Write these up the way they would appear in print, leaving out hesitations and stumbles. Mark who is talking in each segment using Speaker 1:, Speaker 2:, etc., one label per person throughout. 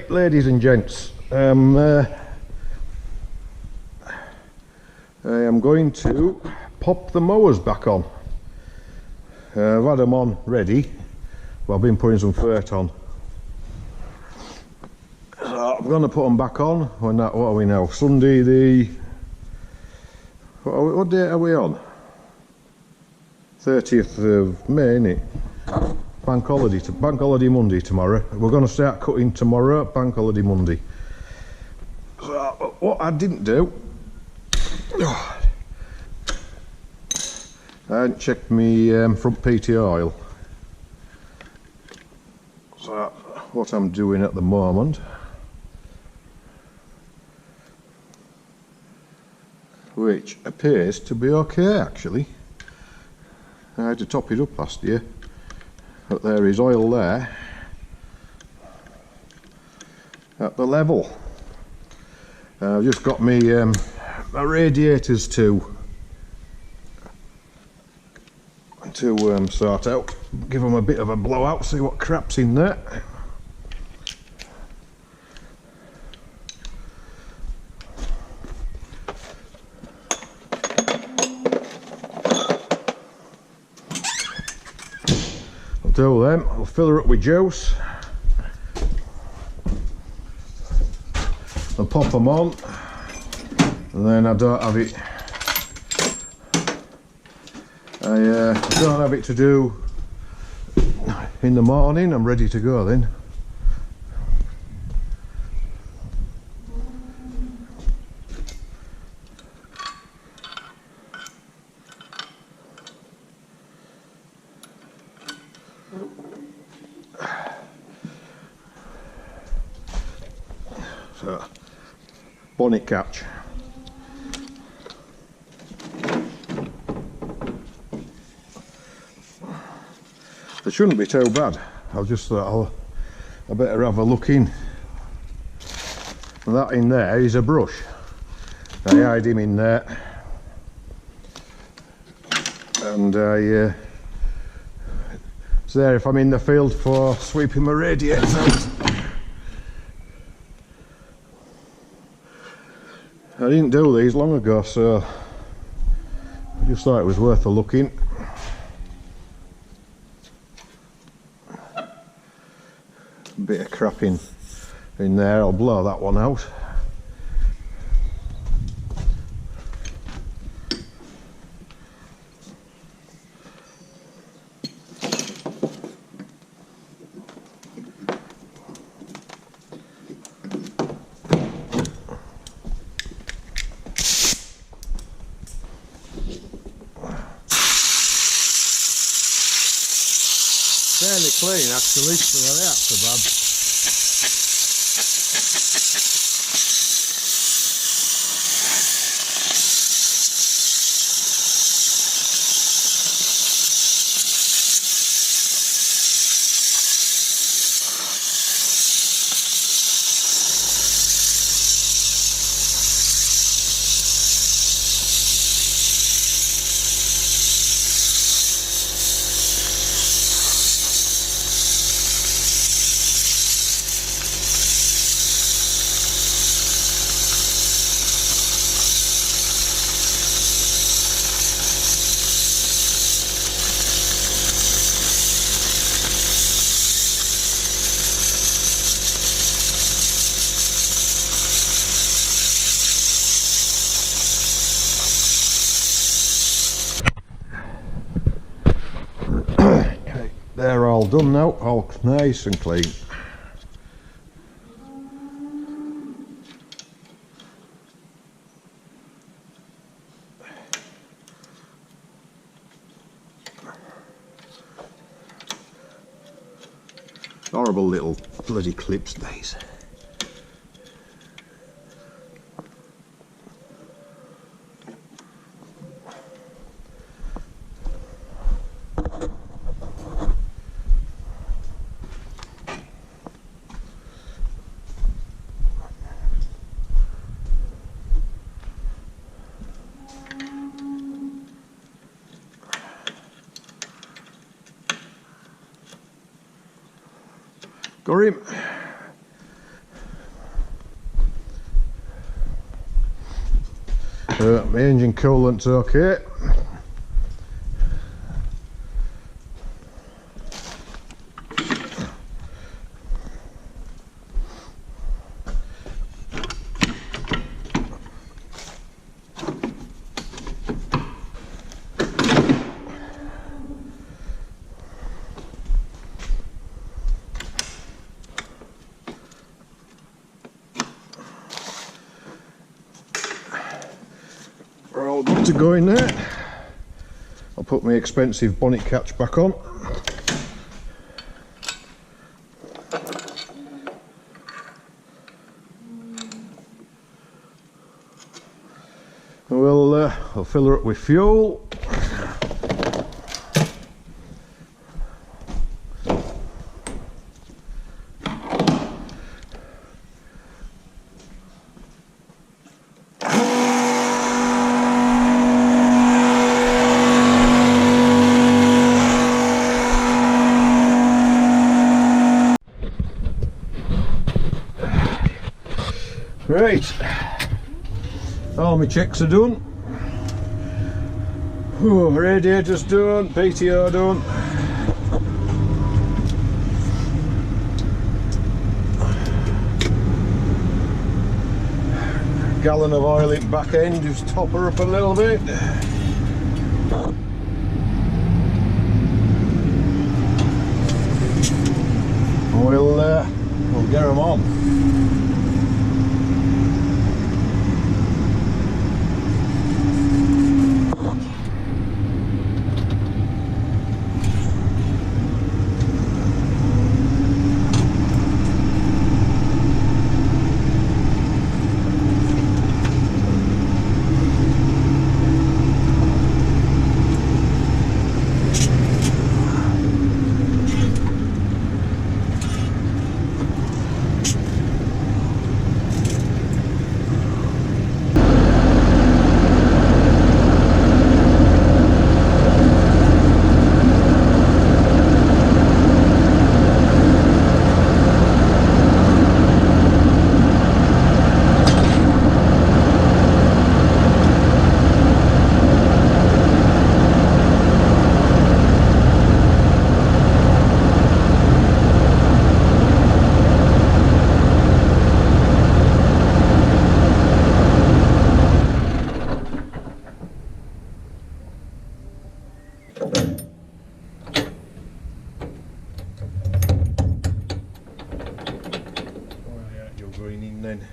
Speaker 1: Right, ladies and gents, I am going to pop the mowers back on. I've had them on ready, but I've been putting some fert on. So I'm going to put them back on when that, what are we now? Sunday the... What date are we on? 30th of May, innit? Bank holiday Monday tomorrow. We're going to start cutting tomorrow, Bank holiday Monday. So what I didn't do, I hadn't checked my front PT oil. So what I'm doing at the moment, which appears to be okay actually. I had to top it up last year. But there is oil there at the level. I've just got my radiators to sort out, give them a bit of a blowout, see what crap's in there. Do them, I'll fill her up with juice and pop them on, and then I don't have it, I don't have it to do in the morning. I'm ready to go then. So, bonnet catch. It shouldn't be too bad. I just thought I better have a look in. And that in there is a brush. I hide him in there, and it's there if I'm in the field for sweeping my radiators out. I didn't do these long ago, so I just thought it was worth a look in. A bit of crap in there, I'll blow that one out. Fairly clean actually, so they aren't so bad. They're all done now, all nice and clean. Horrible little bloody clips these. Got him. my engine coolant's okay. We're all good to go in there. I'll put my expensive bonnet catch back on. I'll fill her up with fuel. Right, all my checks are done. Ooh, radiator's done, PTO done. Gallon of oil in back end, just top her up a little bit. We'll get them on. Going in then.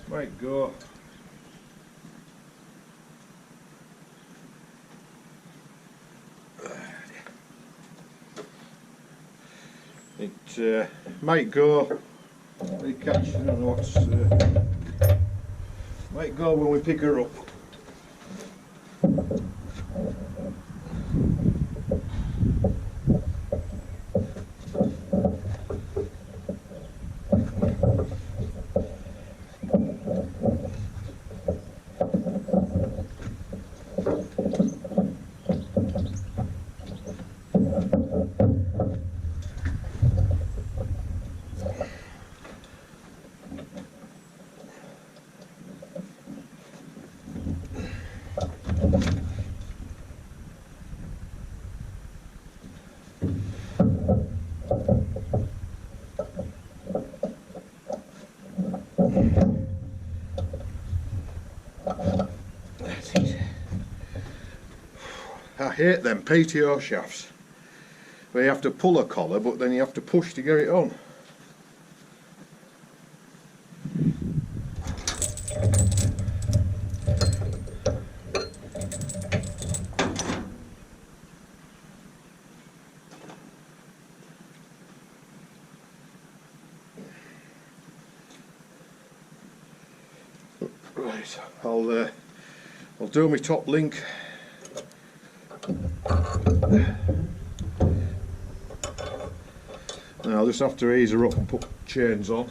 Speaker 1: Might go. It might go. We catch, I don't know what's. Might go when we pick her up. I hate them PTO shafts where you have to pull a collar but then you have to push to get it on. Right, I'll do my top link. Now I'll just have to ease her up and put chains on.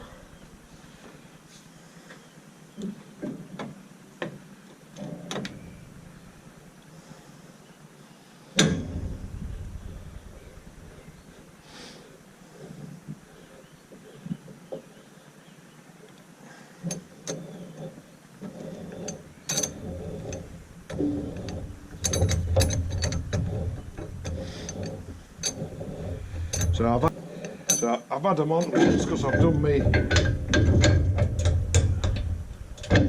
Speaker 1: So I've had them on just because I've done me,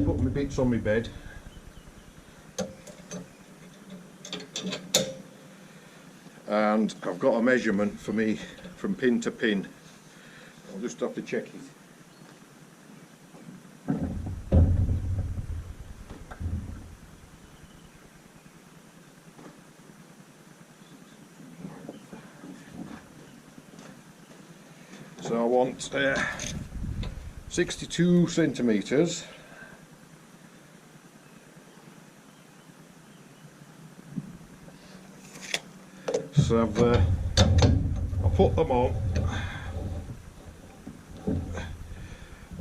Speaker 1: put my bits on my bed. And I've got a measurement for me from pin to pin. I'll just have to check it. So I want 62 centimetres. So I've put them on,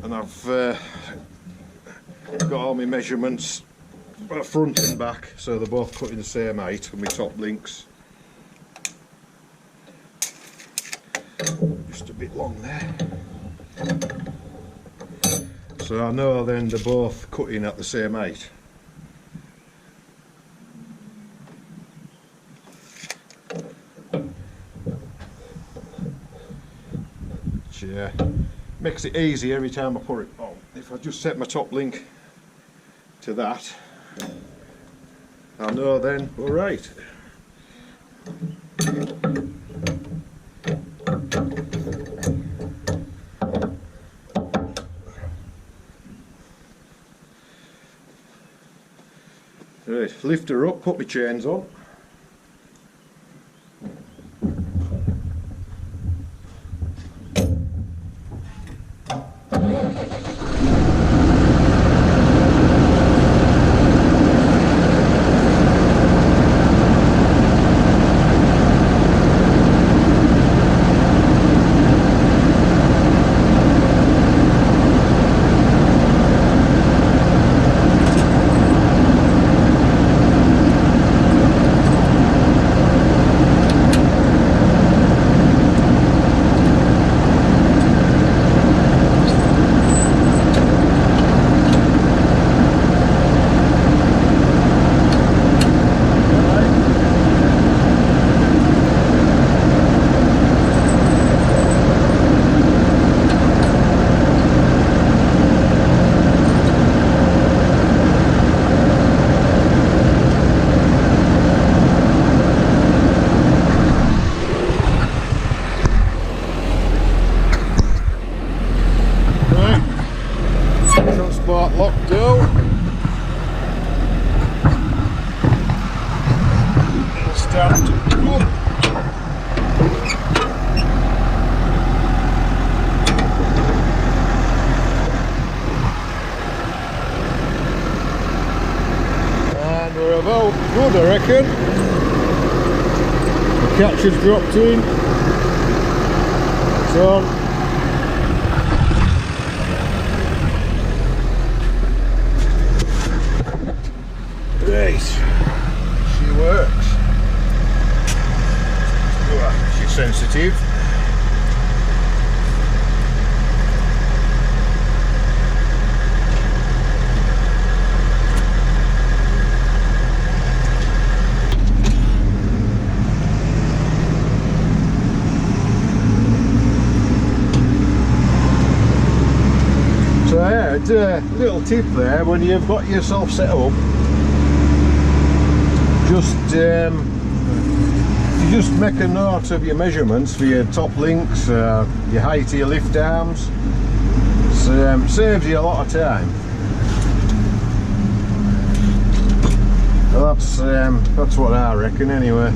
Speaker 1: and I've got all my measurements front and back, so they're both cut in the same height with my top links. Just a bit long there. So I know then they're both cutting at the same height. Yeah, makes it easy every time I put it on. If I just set my top link to that, I know then we're right. Right, lift her up, put my chains on. Transport lock go. Stand up. And we're about good, I reckon. The catch has dropped in. It's on. Right, she works. She's sensitive. So yeah, it's a little tip there when you've got yourself set up. You just make a note of your measurements for your top links, your height of your lift arms. Saves you a lot of time. Well, that's what I reckon anyway.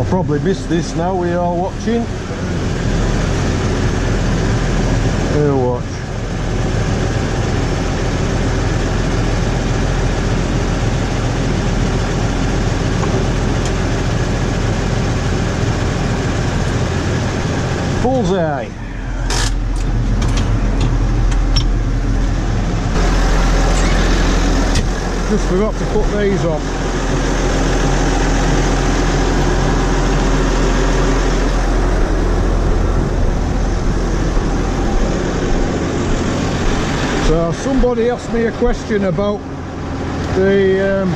Speaker 1: Probably missed this now, we are watching. Here, watch. Bullseye. Just forgot to put these on. So somebody asked me a question about the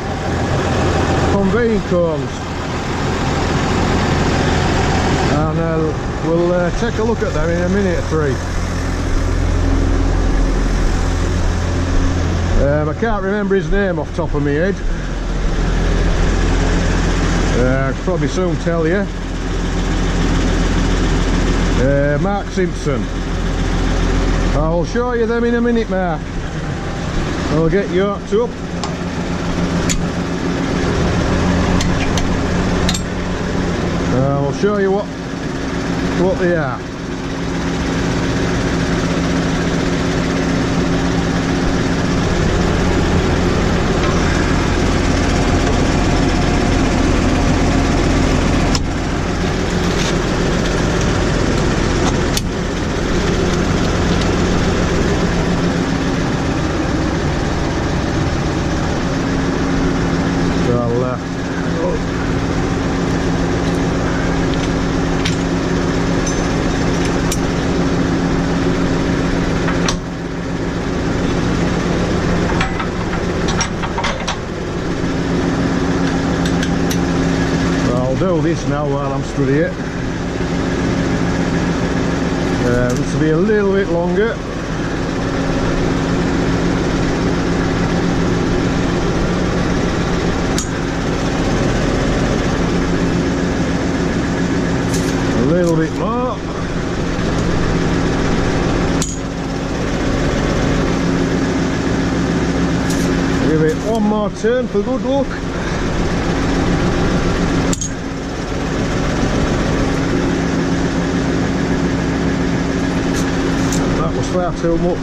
Speaker 1: conveying cones, and we'll take a look at them in a minute or three. I can't remember his name off the top of my head. I could probably soon tell you. Mark Simpson. I'll show you them in a minute, Mark. I'll get you hooked up. I'll show you what they are. Do this now while I'm stood here. This will be a little bit longer. A little bit more. Give it one more turn for good luck. Far too much.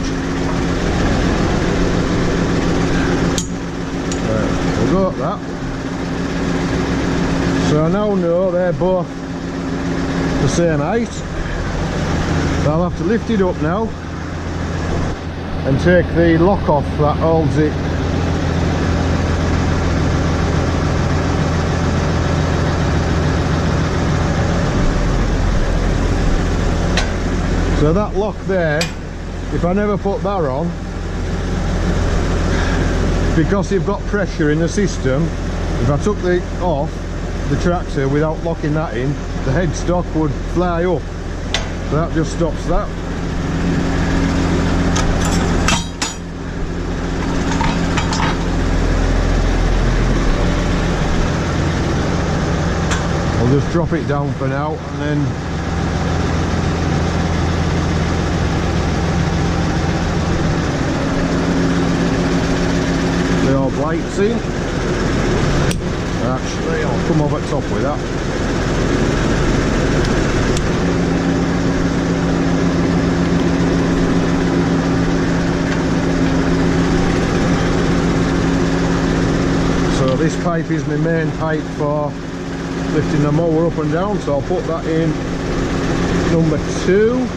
Speaker 1: Right, we'll got that. So I now know they're both the same height. I'll have to lift it up now and take the lock off that holds it. So that lock there, if I never put that on, because you've got pressure in the system, if I took the off the tractor without locking that in, the headstock would fly up. So that just stops that. I'll just drop it down for now and then lights in. Actually, I'll come over top with that. So this pipe is my main pipe for lifting the mower up and down, so I'll put that in number 2.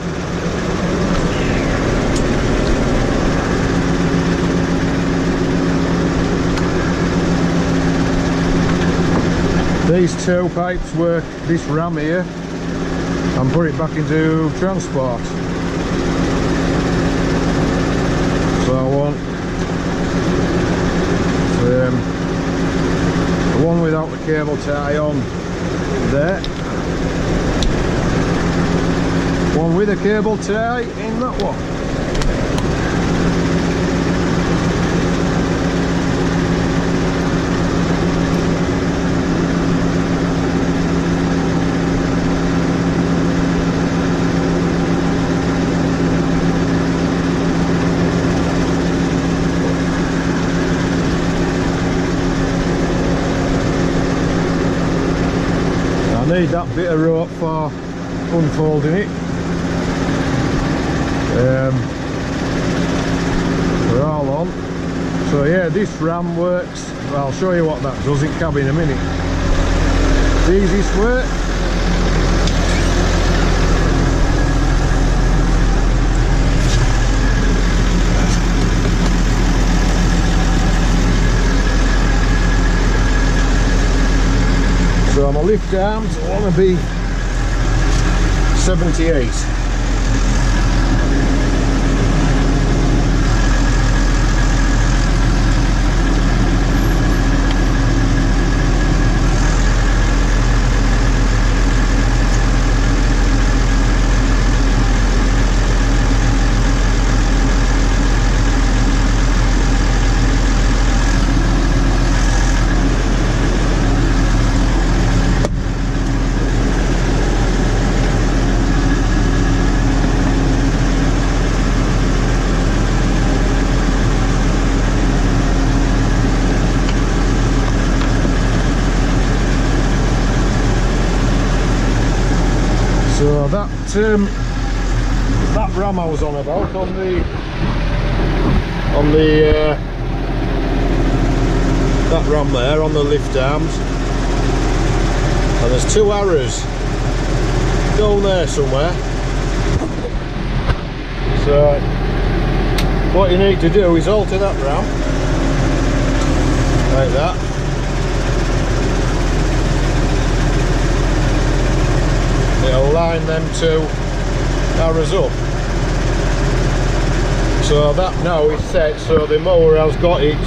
Speaker 1: These 2 pipes work this ram here and put it back into transport. So I want the one without the cable tie on there, one with a cable tie in that one. I need that bit of rope for unfolding it. We're all on. So yeah, this ram works. I'll show you what that does in cab in a minute. It's the easiest way. So my lift arms want to be 78. So that ram I was on about on the that ram there on the lift arms, and there's two arrows down there somewhere. So what you need to do is alter that ram like that. It'll line them two arrows up. So that now is set, so the mower has got its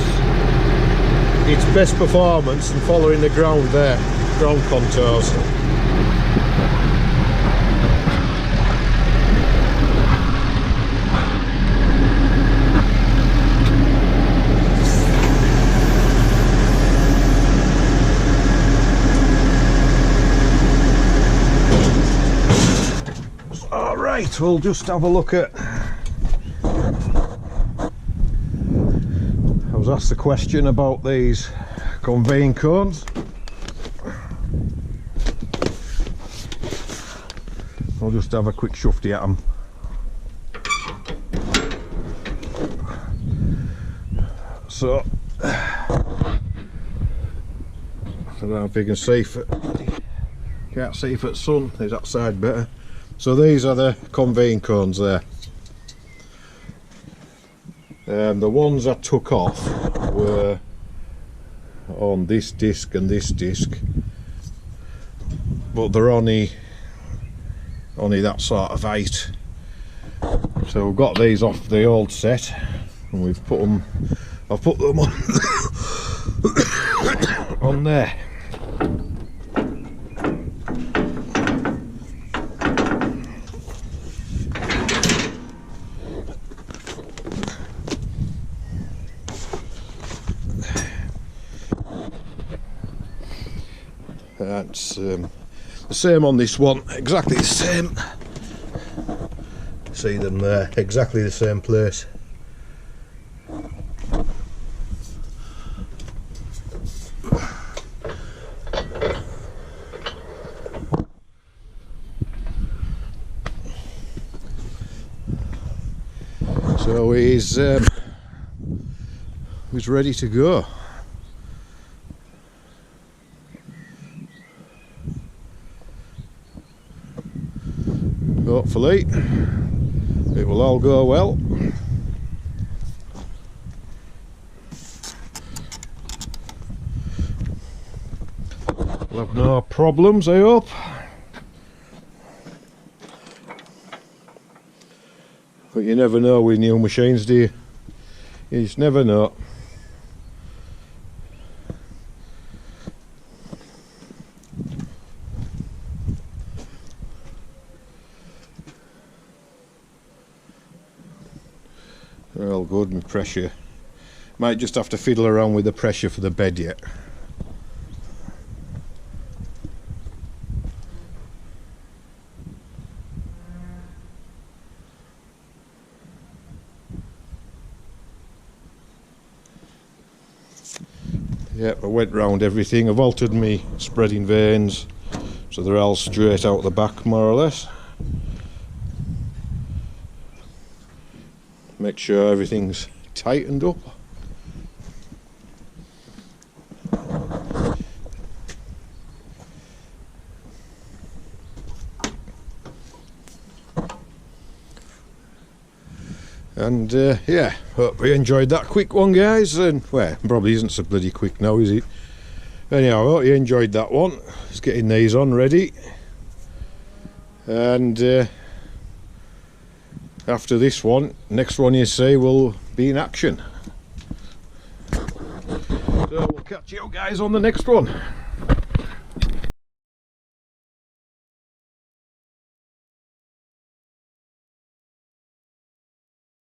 Speaker 1: best performance and following the ground there, ground contours. Alright, we'll just have a look at... I was asked the question about these conveying cones. I'll just have a quick shufty at them. So, I don't know if you can see if it, can't see if it's sun, is that side better? So these are the conveying cones there. The ones I took off were on this disc and this disc, but they're only that sort of height. So we've got these off the old set and we've put them, I've put them on on there. That's the same on this one, exactly the same. See them there, exactly the same place. So he's ready to go. Hopefully it will all go well. We'll have no problems, I hope. But you never know with new machines, do you? You just never know. They're all good and pressure. Might just have to fiddle around with the pressure for the bed yet. Yep, I went round everything. I've altered me spreading vanes so they're all straight out the back more or less. Make sure everything's tightened up. And yeah, hope you enjoyed that quick one, guys. And well, probably isn't so bloody quick now, is it? Anyhow, I hope you enjoyed that one. Just getting these on ready, and after this one, next one you see will be in action. So we'll catch you guys on the next one.